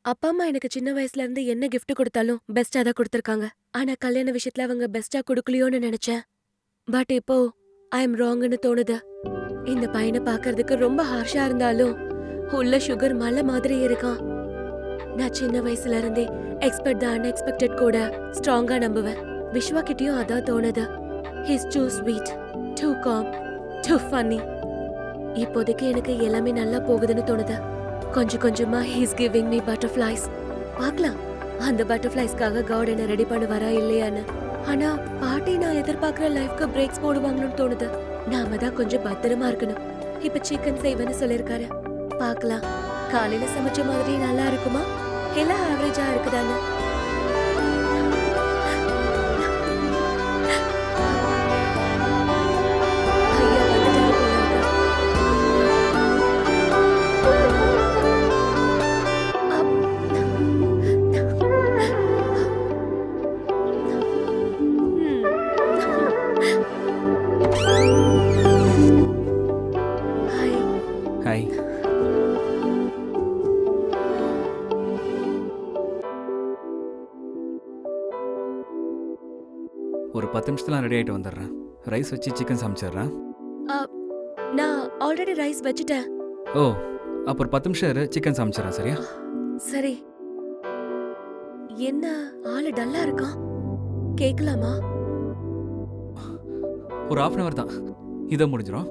அப்பா, அம்மா எனக்கு சின்ன வயசுல இருந்து என்ன கிஃப்ட் குடுத்தாலும் பெஸ்ட்டா தான் குடுத்திருக்காங்க. ஆனா கல்யாண விஷயத்துல அவங்க பெஸ்ட்டா குடுக்கலையோன்னு நெனச்சேன். பட் இப்போ ஐ அம் ராங்ன்னு தோணுது. இந்த பையன பார்க்கறதுக்கு ரொம்ப ஹார்ஷா இருந்தாலும் உள்ள சுகர் மலை மாதிரி இருக்கான். நான் சின்ன வயசுல இருந்தே எக்ஸ்பெக்ட் த அன்எக்ஸ்பெக்டட் கூட ஸ்ட்ராங்கா நம்புவேன். விஸ்வா கிட்டயும் அதான் தோணுது. He is too sweet, too calm, too funny. இப்போதைக்கு எனக்கு எல்லாமே நல்லா போகுதுன்னு தோணுது. கொஞ்சம் கொஞ்சமா he is giving me butterflies. பார்க்கலாம் அந்த பட்டர்ஃப்ளைஸ்க்காக காட் என்ன ரெடி பண்ணுவாரா இல்லையான்னு. ஆனா பாட்டி நான் எதிர்பார்க்கிற லைஃப்க்கு பிரேக்ஸ் போடுவாங்கன்னு தோணுது. நாம தான் கொஞ்சம் பத்திரமா இருக்கணும். இப்ப சிக்கன் செய்வேன்னு சொல்லிருக்காரு. பார்க்கலாம் காலையில சமைச்ச மாதிரி நல்லா இருக்குமா இல்ல ஆவரேஜா இருக்குதான்னு. ஐயா வந்துட்டாரு போல இருக்கு. அப். ஹாய். ஹாய். ஒரு 10 நிமிஷத்துல ரெடி ஆயிட்டு வந்துடுறேன். ரைஸ் வச்சு சிக்கன் சமைச்சிடுறேன். நான் ஆல்ரெடி ரைஸ் வச்சிட்டேன். ஓ, அப்போ ஒரு 10 நிமிஷம் இரு, சிக்கன் சமைச்சிடுறேன். சரியா? சரி. என்ன ஆளு டல்லா இருக்கான்? கேக்கலாமா? ஒரு 1/2 hour தான், இதை முடிஞ்சிடும்.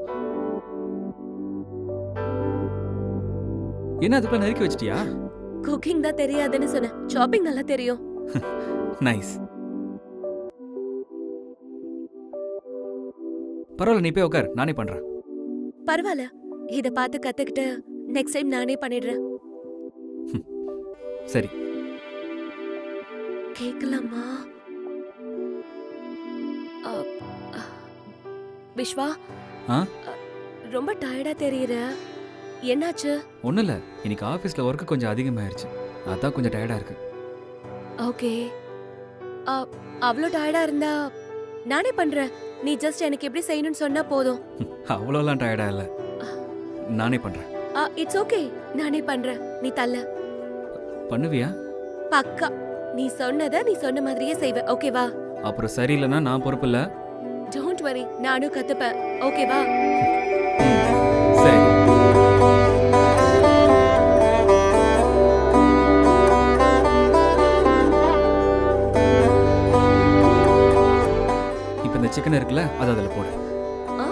என்ன அதுக்குள்ள நறுக்கி வச்சிட்டியா? குக்கிங் தான் தெரியாதுன்னு சொன்னேன். ஷாப்பிங் நல்லா தெரியும். நைஸ். பரவாயில்ல, நீ போய் உட்கார், நானே பண்றேன். பரவாயில்ல. இத பார்த்து கத்துக்கிட்டு நெக்ஸ்ட் டைம் நானே பண்ணிடுறேன். சரி. கேக்கலாமா? அ, அ, விஸ்வா, ஆ? ரொம்ப டயர்டா தெரியுற. என்னாச்சு? ஒன்றும் இல்லை, இன்னைக்கு ஆஃபீஸில் ஒர்க்கு கொஞ்சம் அதிகமாகிடுச்சு, அதான் கொஞ்சம் டயர்டாக இருக்கு. ஓகே. அவ்வளோ டயர்டா இருந்தா நானே பண்றேன். நீ ஜஸ்ட் எனக்கு எப்படி செய்யணும்னு சொன்னா போதும். அவ்வளோலாம் டயர்டாக இல்லை, நானே பண்ணுறேன். இட்ஸ் ஓகே, நானே பண்றேன். நீ தள்ள. பண்ணுவியா? பக்கா. நீ சொன்னதை நீ சொன்ன மாதிரியே செய்வ. ஓகேவா? அப்புறம் சரியில்லைன்னா நான் பொறுப்பு இல்லை. டோன்ட் வரி, நானும் கத்துப்பேன். ஓகேவா? சரி. இப்போ இந்த சிக்கன் இருக்குல்ல, அது அதில் போடு. ஆ?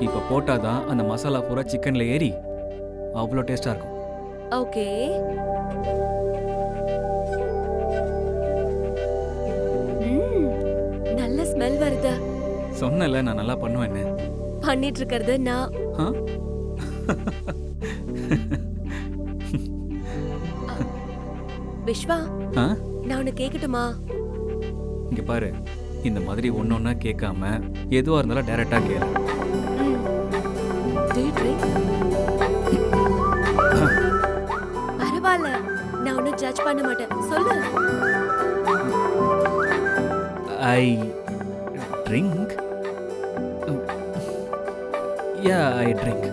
இப்போ போட்டாதான் அந்த மசாலா பூரா சிக்கனில் ஏறி அவ்வளோ டேஸ்டாக இருக்கும். ஓகே. நல்ல ஸ்மெல் வருது. சொன்னல நான் நல்லா பண்ணுவேன்னு. பண்ணிட்டு இருக்கிறது நான். ஆ? விஸ்வா, ஆ? நான் உன்னை கேக்கட்டுமா? இங்க பாரு, இந்த மாதிரி ஒன்னொன்னா கேட்காம எதுவா இருந்தாலும் டைரக்டா கேளு. Do you drink? பரவாயில்ல, நான் ஒன்னும் ஜட்ஜ் பண்ண மாட்டேன். சொல்லு. ஐ ட்ரிங்க். யா, ஐ ட்ரிங்க்.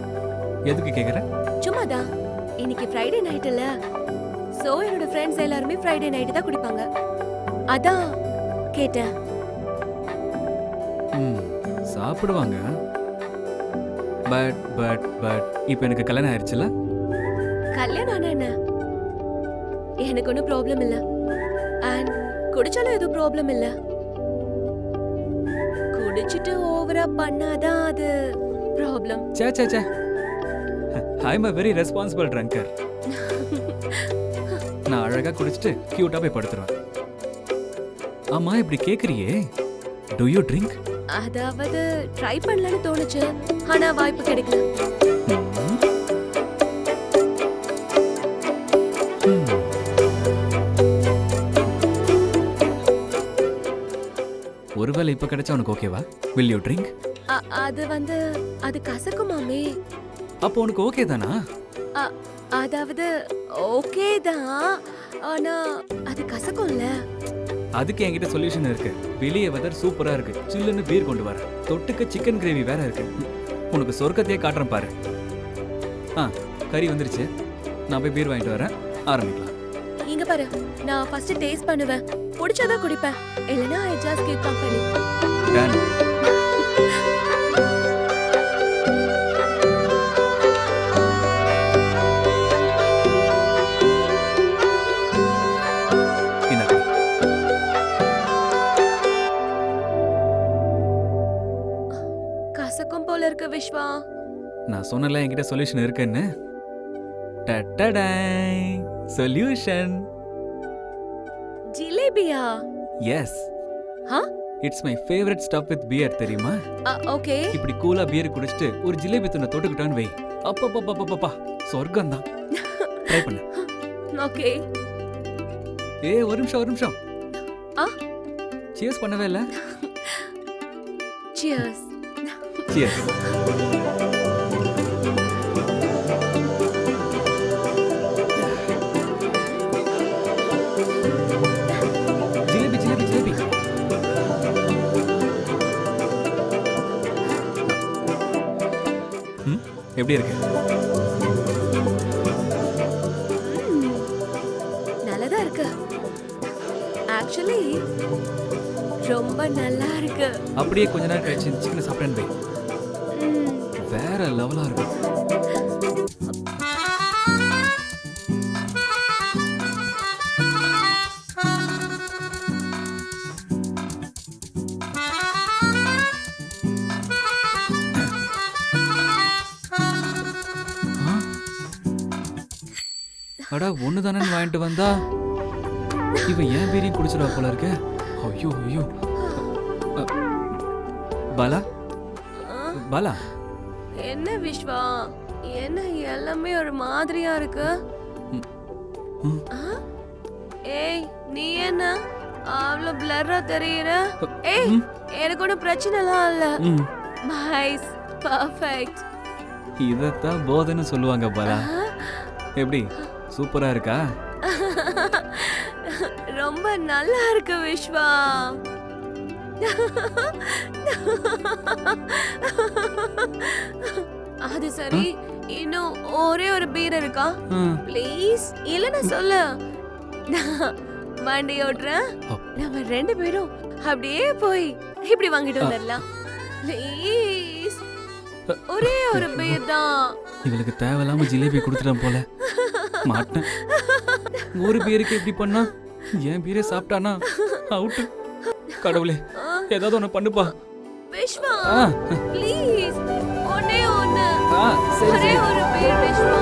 எதுக்கு கேக்குற? சும்மாதான். இன்னைக்கு ஃப்ரைடே நைட் இல்ல, சோ என்னோட ஃப்ரெண்ட்ஸ் எல்லாருமே ஃப்ரைடே நைட் தான் குடிப்பாங்க. அதான் கேட்டேன். சாப்பிடுவாங்க. பட் பட் பட் இப்போ எனக்கு கல்யாணம் ஆயிடுச்சுல. கல்யாணம் ஆனா என்ன? எனக்கு ஒன்றும் ப்ராப்ளம் இல்ல. அண்ட் குடிச்சாலும் எதுவும் ப்ராப்ளம் இல்ல. குடிச்சிட்டு ஓவரா பண்ணாதான் அது ப்ராப்ளம். சே சே சே, I am a very responsible drunker. நான் அழகா குடிச்சிட்டு கியூட்டா போய் படுத்துருவேன். ஆமா, இப்படி கேக்குறியே, do you drink? அதாவது ட்ரை பண்ணலாம்னு தோணுச்சு, ஆனா வாய்ப்பு கிடைக்கல. ஒருவேளை இப்ப கிடைச்சா உனக்கு ஓகேவா? will you drink? அது வந்து அது கசக்குமாமே. அப்போ உனக்கு ஓகே தானா? அதாவது ஓகே தான், ஆனா அது கசக்கும்ல. அதுக்கு என்கிட்ட சொல்யூஷன் இருக்கு. வெளியே வெதர் சூப்பரா இருக்கு, சில்லுன்னு பீர் கொண்டு வர, தொட்டுக்க சிக்கன் கிரேவி வேற இருக்கு. உனக்கு சொர்க்கத்தையே காட்டுறேன் பாரு. கறி வந்துருச்சு, நான் போய் பீர் வாங்கிட்டு வரேன். ஆரம்பிக்கலாம். இங்க பாரு, நான் ஃபர்ஸ்ட் டேஸ்ட் பண்ணுவேன். பிடிச்சதா குடிப்பேன். இல்லனா I just keep company. Done. இந்தா. கசக்கும் போல இருக்கு விஸ்வா. நான் சொன்னல என்கிட்ட சொல்யூஷன் இருக்குன்னு. டடடை சொல்யூஷன். ஜிலேபியா? எஸ். ஹா? It's my favourite stuff with beer தெரியுமா? ஓகே. இப்படி கூலா பியர் குடிச்சிட்டு ஒரு ஜிலேபி துண்டை தொட்டுக்கிட்டான்னு வை. அப்பப்பப்பப்பப்பா சொர்க்கம் தான். ட்ரை பண்ணு. ஓகே. ஒரு நிமிஷம். ஆ? சியர்ஸ் பண்ணவே இல்ல. சியர்ஸ். சியர்ஸ். ஜிலேபி. எப்படி இருக்கு? நல்லதா இருக்கு. ஆக்சுவலி ரொம்ப நல்லா இருக்கு. அப்படியே கொஞ்ச நேரம் கழிச்சு சிக்கன் சாப்பிட்டேன்னு வை. வேற லெவலா இருக்கும். அடா ஒண்ணு தானே வாங்கிட்டு வந்தா இவன் ஏன் பேரையும் குடிச்சிடா போல இருக்க. ஐயோ பாலா என்ன விஸ்வா, என்ன எல்லாமே ஒரு மாதிரியா இருக்கு? ஏய் நீ என்ன அவ்வளவு பிளர்ரா தெரியற? ஏய் எனக்கு ஒன்றும் பிரச்சனைலாம் இல்ல. Nice, perfect. இதத்தான் போதைன்னு சொல்லுவாங்க பாலா. எப்படி சூப்பரா இருக்கா? ரொம்ப நல்லா இருக்கு விஸ்வா. அது சரி, இன்னும் ஒரே ஒரு பீர் இருக்கா ப்ளீஸ்? இல்லன்னு சொல்லு, வண்டி ஓட்டுறேன். நம்ம 2 பேரும் அப்படியே போய் இப்படி வாங்கிட்டு வந்துடலாம் ப்ளீஸ். ஒரே ஒரு பீர் தான். இவளுக்கு தேவையில்லாம ஜிலேபி கொடுத்துட்டேன் போல. மாட்டேன். ஒரு பேருக்கு எப்படி பண்ணா என் பேரை சாப்பிட்டானா அவுட்டு. கடவுளே ஏதாவது ஒண்ணு பண்ணுப்பா. விஸ்வா ப்ளீஸ், ஒரே சரி ஒரு பீர் விஸ்வா.